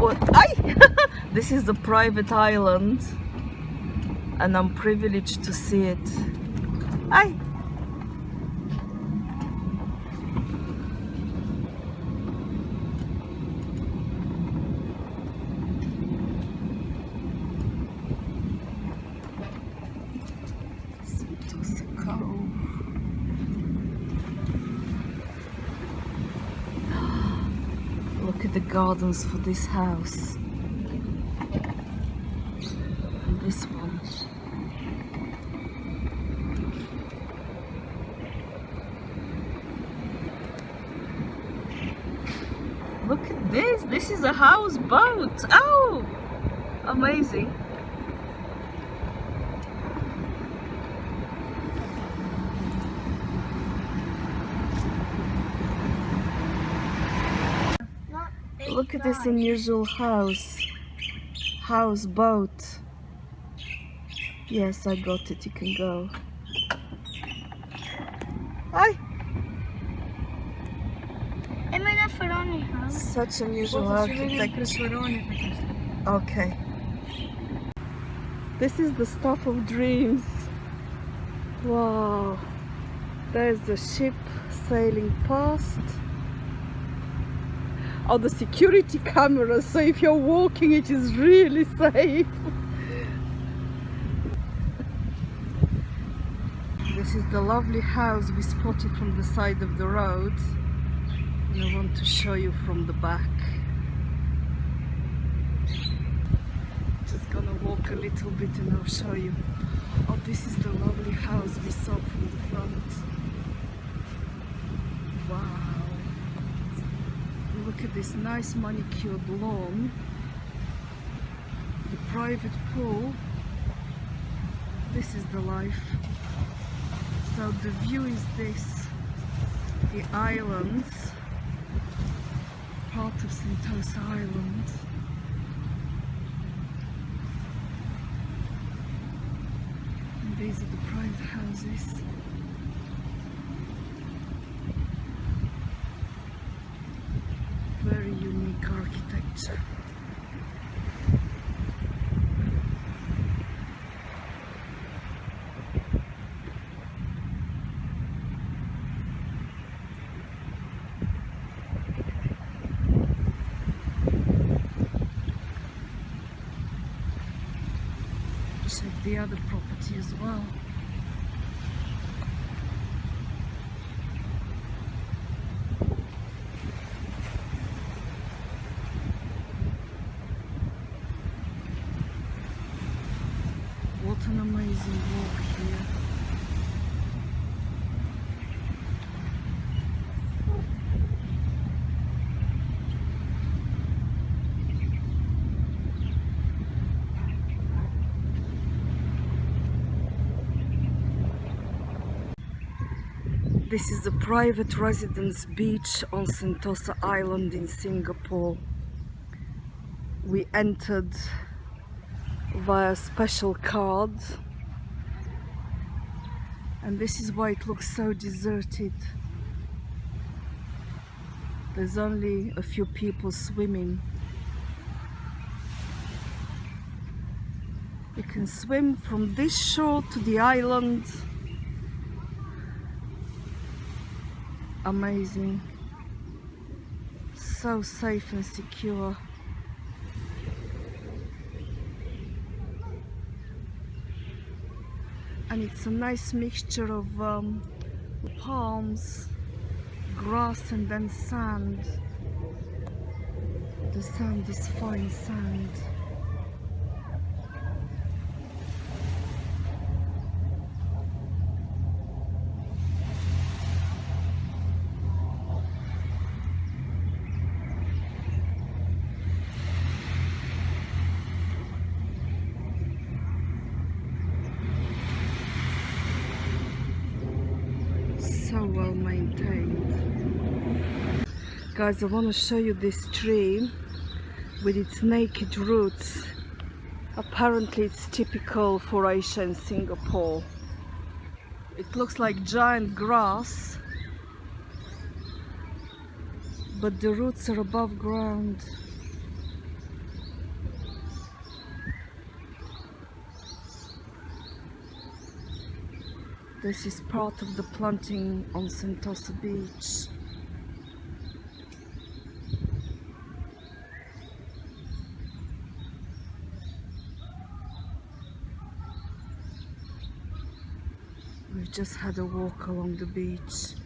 what? This is the private island, and I'm privileged to see it. Sentosa Cove. Look at the gardens for this house. And this one. Look at this. This is a houseboat. Oh, amazing. Look at this unusual houseboat. Yes, I got it. You can go. Hi. Such unusual architecture. Okay. This is the stuff of dreams. Wow. There's a ship sailing past. Oh, the security cameras, so if you're walking it is really safe. This is the lovely house we spotted from the side of the road, and I want to show you from the back. Just gonna walk a little bit and I'll show you. Oh, this is the lovely house we saw from the front. Wow. Look at this nice manicured lawn, the private pool. This is the life. So the view is this, the islands, part of Sentosa Island. And these are the private houses. Very unique architecture. Check the other property as well. What an amazing walk here. This is a private residence beach on Sentosa Island in Singapore. We entered via special card, and this is why it looks so deserted. There's only a few people swimming. You can swim from this shore to the island. Amazing. So safe and secure. And it's a nice mixture of palms, grass, and then sand. The sand is fine sand. So well maintained. Guys, I want to show you this tree with its naked roots. Apparently it's typical for Asia and Singapore. It looks like giant grass, but the roots are above ground. This is part of the planting on Sentosa Beach. We've just had a walk along the beach.